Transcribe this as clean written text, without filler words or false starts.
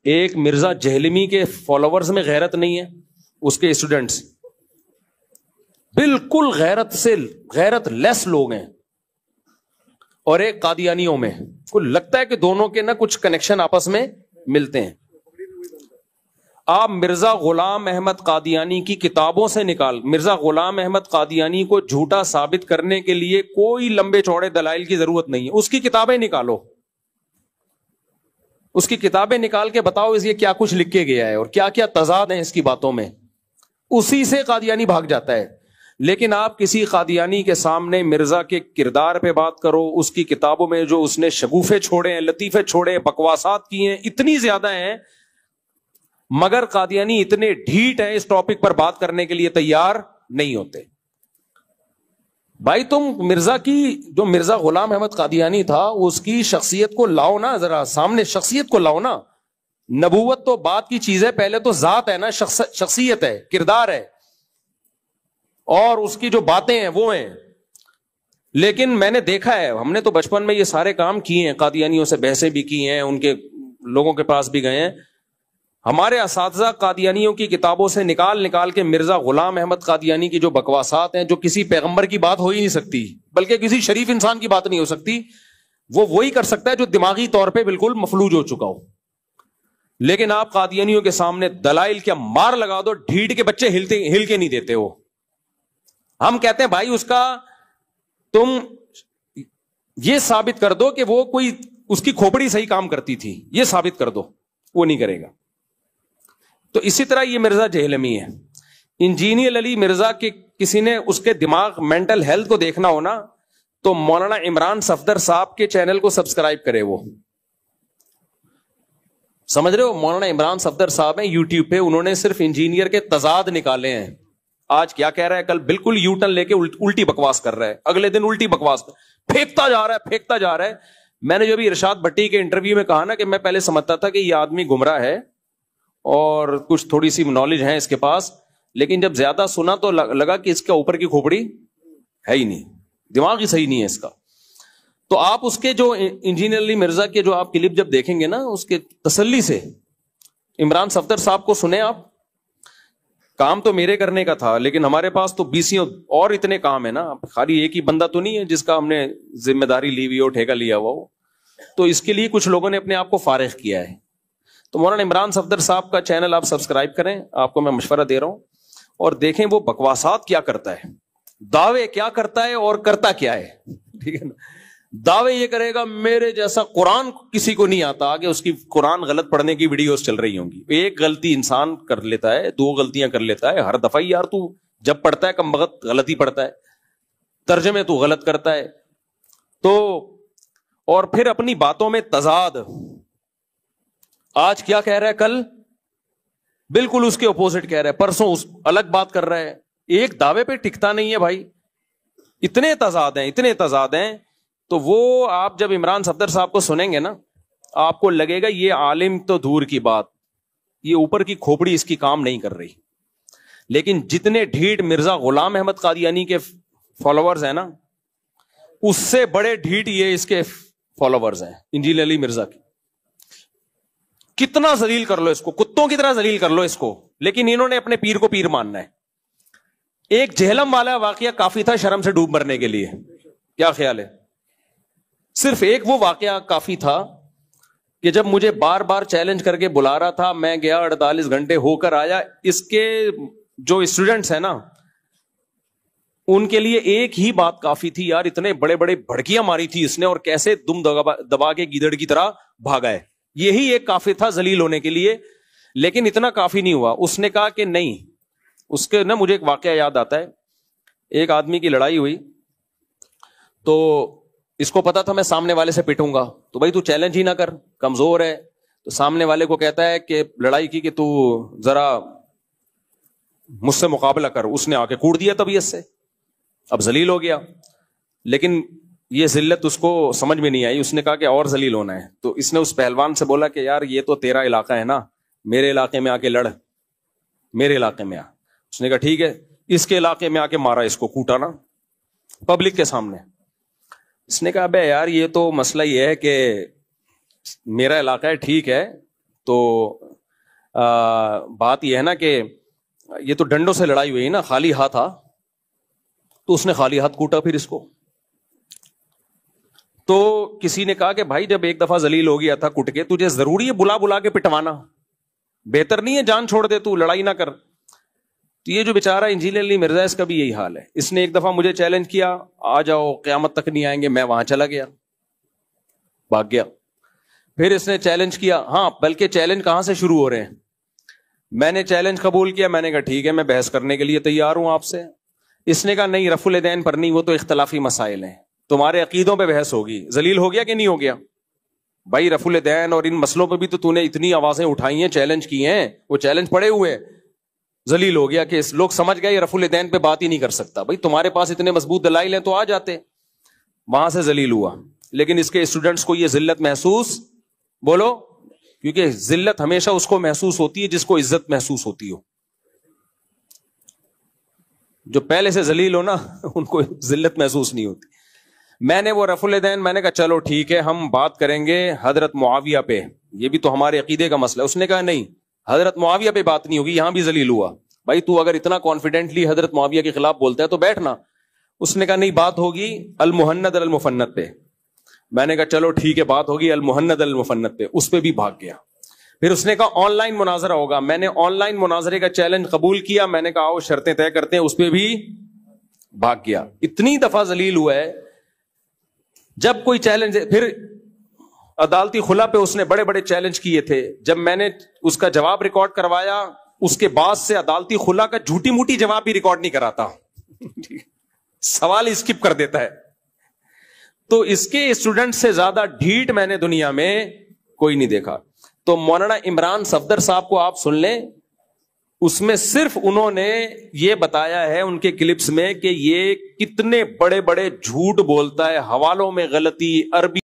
ایک مرزا جہلمی کے فالوورز میں غیرت نہیں ہے، اس کے اسٹوڈنٹس بالکل غیرت لیس لوگ ہیں، اور ایک قادیانیوں میں کو لگتا ہے کہ دونوں کے نہ کچھ کنیکشن آپس میں ملتے ہیں. آپ مرزا غلام احمد قادیانی کی کتابوں سے مرزا غلام احمد قادیانی کو جھوٹا ثابت کرنے کے لیے کوئی لمبے چوڑے دلائل کی ضرورت نہیں ہے. اس کی کتابیں نکالو، اس کی کتابیں نکال کے بتاؤ اس یہ کیا کچھ لکھ کے گیا ہے اور کیا کیا تضاد ہیں اس کی باتوں میں، اسی سے قادیانی بھاگ جاتا ہے. لیکن آپ کسی قادیانی کے سامنے مرزا کے کردار پہ بات کرو، اس کی کتابوں میں جو اس نے شگوفے چھوڑے ہیں، لطیفے چھوڑے ہیں، بکواسات کی ہیں، اتنی زیادہ ہیں، مگر قادیانی اتنے ڈھیٹ ہیں اس ٹاپک پر بات کرنے کے لیے تیار نہیں ہوتے. بھائی تم مرزا غلام احمد قادیانی تھا، اس کی شخصیت کو لاؤ نا، ذرا سامنے شخصیت کو لاؤ نا. نبوت تو بات کی چیز ہے، پہلے تو ذات ہے نا، شخصیت ہے، کردار ہے، اور اس کی جو باتیں ہیں وہ ہیں. لیکن میں نے دیکھا ہے، ہم نے تو بچپن میں یہ سارے کام کیے ہیں، قادیانیوں سے بحثیں بھی کی ہیں، ان کے لوگوں کے پاس بھی گئے ہیں. ہمارے اساتذہ قادیانیوں کی کتابوں سے نکال کے مرزا غلام احمد قادیانی کی جو بکواسات ہیں، جو کسی پیغمبر کی بات ہو ہی نہیں سکتی، بلکہ کسی شریف انسان کی بات نہیں ہو سکتی، وہ وہی کر سکتا ہے جو دماغی طور پہ بالکل مفلوج ہو چکا ہو. لیکن آپ قادیانیوں کے سامنے دلائل کیا مار لگا دو، ڈھیٹ کے بچے ہل کے نہیں دیتے ہو. ہم کہتے ہیں بھائی تم یہ ثابت کر دو کہ وہ کوئی اس کی کھوپڑی صحیح کام کرتی تھی، یہ ثابت کر دو، وہ نہیں کرے گا. تو اسی طرح یہ مرزا جہلمی ہے. انجینئر علی مرزا کے کسی نے اس کے دماغ مینٹل ہیلتھ کو دیکھنا ہونا تو مولانا عمران صفدر صاحب کے چینل کو سبسکرائب کرے. وہ سمجھ رہے ہو، مولانا عمران صفدر صاحب ہیں یوٹیوب پہ، انہوں نے صرف انجینئر کے تضاد نکالے ہیں. آج کیا کہہ رہا ہے، کل بالکل یو ٹرن لے کے الٹی بکواس کر رہا ہے، اگلے دن الٹی بکواس پھینکتا جا رہا ہے. میں نے جو بھی ارشاد بھٹی کے انٹرویو میں کہا نا کہ میں پہلے سمجھتا تھا کہ یہ آدمی گمراہ ہے اور کچھ تھوڑی سی نالج ہے اس کے پاس، لیکن جب زیادہ سنا تو لگا کہ اس کے اوپر کی کھوپڑی ہے ہی نہیں، دماغ ہی صحیح نہیں ہے اس کا. تو آپ اس کے جو انجینئر علی مرزا کے جو آپ کلپ جب دیکھیں گے نا، اس کے تسلی سے عمران صفدر صاحب کو سنیں آپ. کام تو میرے کرنے کا تھا، لیکن ہمارے پاس تو 20 اور اتنے کام ہے نا، خالی ایک ہی بندہ تو نہیں ہے جس کا ہم نے ذمہ داری لی ہوئی ہو، ٹھیکہ لیا ہوا ہو. تو اس کے لیے کچھ لوگوں نے اپنے آپ کو فارغ کیا ہے. تو مولانا عمران صفدر صاحب کا چینل آپ سبسکرائب کریں، آپ کو میں مشورہ دے رہا ہوں، اور دیکھیں وہ بکواسات کیا کرتا ہے، دعوے کیا کرتا ہے اور کرتا کیا ہے. ٹھیک ہے نا، دعوے یہ کرے گا میرے جیسا قرآن کسی کو نہیں آتا، آگے اس کی قرآن غلط پڑھنے کی ویڈیوز چل رہی ہوں گی. ایک غلطی انسان کر لیتا ہے، 2 غلطیاں کر لیتا ہے ہر دفعہ. یار تو جب پڑھتا ہے کم وقت غلطی پڑھتا ہے، ترجمے تو غلط کرتا ہے. تو اور پھر اپنی باتوں میں تضاد، آج کیا کہہ رہا ہے، کل بالکل اس کے اپوزٹ کہہ رہا ہے، پرسوں الگ بات کر رہا ہے. ایک دعوے پہ ٹکتا نہیں ہے بھائی، اتنے تضاد ہیں. تو وہ آپ جب عمران صفدر صاحب کو سنیں گے نا، آپ کو لگے گا یہ عالم تو دور کی بات، یہ اوپر کی کھوپڑی اس کی کام نہیں کر رہی. لیکن جتنے ڈھیٹ مرزا غلام احمد قادیانی کے فالوورز ہیں نا، اس سے بڑے ڈھیٹ یہ اس کے فالوورز ہیں انجینئر علی مرزا کی. کتنا ذلیل کر لو اس کو، کتوں کی طرح ذلیل کر لو اس کو، لیکن انہوں نے اپنے پیر کو پیر ماننا ہے. ایک جہلم والا واقعہ کافی تھا شرم سے ڈوب مرنے کے لیے. کیا خیال ہے؟ صرف ایک وہ واقعہ کافی تھا کہ جب مجھے بار بار چیلنج کر کے بلا رہا تھا، میں گیا 48 گھنٹے ہو کر آیا. اس کے جو اسٹوڈنٹس ہیں نا، ان کے لیے ایک ہی بات کافی تھی. یار اتنے بڑے بڑے بھڑکیاں ماری تھی اس نے، اور کیسے دم دبا کے گیدڑ کی طرح بھاگا ہے، یہی ایک کافی تھا ذلیل ہونے کے لیے. لیکن اتنا کافی نہیں ہوا. اس نے کہا کہ نہیں، اس کے نا مجھے ایک واقعہ یاد آتا ہے. ایک آدمی کی لڑائی ہوئی تو اس کو پتا تھا میں سامنے والے سے پٹوں گا، تو بھائی تو چیلنج ہی نہ کر، کمزور ہے. تو سامنے والے کو کہتا ہے کہ لڑائی کی کہ تو ذرا مجھ سے مقابلہ کر. اس نے آ کے کوڑ دیا طبیعت سے، اب ذلیل ہو گیا. لیکن یہ ذلت اس کو سمجھ میں نہیں آئی. اس نے کہا کہ اور ذلیل ہونا ہے. تو اس نے اس پہلوان سے بولا کہ یار یہ تو تیرا علاقہ ہے نا، میرے علاقے میں آ کے لڑ، میرے علاقے میں آ. اس نے کہا ٹھیک ہے. اس کے علاقے میں آ کے مارا، اس کو کوٹا نا پبلک کے سامنے. اس نے کہا بے یار یہ تو مسئلہ یہ ہے کہ میرا علاقہ ہے، ٹھیک ہے تو بات یہ ہے نا کہ یہ تو ڈنڈوں سے لڑائی ہوئی نا, خالی ہاتھ تھا تو اس نے خالی ہاتھ کوٹا پھر اس کو. تو کسی نے کہا کہ بھائی جب ایک دفعہ ذلیل ہو گیا تھا کٹ کے, تجھے ضروری ہے بلا بلا کے پٹوانا؟ بہتر نہیں ہے جان چھوڑ دے, تو لڑائی نہ کر. تو یہ جو بیچارہ انجینئر علی مرزا, اس کا بھی یہی حال ہے. اس نے ایک دفعہ مجھے چیلنج کیا, آ جاؤ قیامت تک نہیں آئیں گے. میں وہاں چلا گیا, بھاگ گیا. پھر اس نے چیلنج کیا, ہاں بلکہ چیلنج کہاں سے شروع ہو رہے ہیں. میں نے چیلنج قبول کیا, میں نے کہا ٹھیک ہے میں بحث کرنے کے لیے تیار ہوں آپ سے. اس نے کہا نہیں, رفع الیدین پر نہیں, وہ تو اختلافی مسائل ہیں, تمہارے عقیدوں پہ بحث ہوگی. ذلیل ہو گیا کہ نہیں ہو گیا بھائی؟ رفع الیدین اور ان مسئلوں پہ بھی تو نے اتنی آوازیں اٹھائی ہیں, چیلنج کی ہیں, وہ چیلنج پڑے ہوئے. ذلیل ہو گیا کہ لوگ سمجھ گئے یہ رفع الیدین پہ بات ہی نہیں کر سکتا. بھائی تمہارے پاس اتنے مضبوط دلائل ہیں تو آ جاتے. وہاں سے ذلیل ہوا. لیکن اس کے اسٹوڈنٹس کو یہ ذلت محسوس, بولو, کیونکہ ذلت ہمیشہ اس کو محسوس ہوتی ہے جس کو عزت محسوس ہوتی ہو. جو پہلے سے ذلیل ہو نا ان کو ذلت محسوس نہیں ہوتی. میں نے وہ رفع الیدین, میں نے کہا چلو ٹھیک ہے ہم بات کریں گے حضرت معاویہ پہ, یہ بھی تو ہمارے عقیدے کا مسئلہ ہے. اس نے کہا نہیں, حضرت معاویہ پہ بات نہیں ہوگی, یہاں بھی ذلیل ہوا. بھائی تو اگر اتنا کانفیڈنٹلی حضرت معاویہ کے خلاف بولتا ہے تو بیٹھنا. اس نے کہا نہیں, بات ہوگی المہند المفند پہ. میں نے کہا چلو ٹھیک ہے بات ہوگی المہند المفند پہ. اس پہ بھی بھاگ گیا. پھر اس نے کہا آن لائن مناظرہ ہوگا. میں نے آن لائن مناظرے کا چیلنج قبول کیا. میں نے کہا آؤ شرطیں طے کرتے ہیں. اس پہ بھی بھاگ گیا. اتنی دفعہ ذلیل ہوا ہے. جب کوئی چیلنج, پھر عدالتی خلا پہ اس نے بڑے بڑے چیلنج کیے تھے. جب میں نے اس کا جواب ریکارڈ کروایا, اس کے بعد سے عدالتی خلا کا جھوٹی موٹی جواب بھی ریکارڈ نہیں کراتا, سوال اسکپ کر دیتا ہے. تو اس کے اسٹوڈنٹ سے زیادہ ڈھیٹ میں نے دنیا میں کوئی نہیں دیکھا. تو مولانا عمران صفدر صاحب کو آپ سن لیں, اس میں صرف انہوں نے یہ بتایا ہے ان کے کلپس میں کہ یہ کتنے بڑے بڑے جھوٹ بولتا ہے, حوالوں میں غلطی, عربی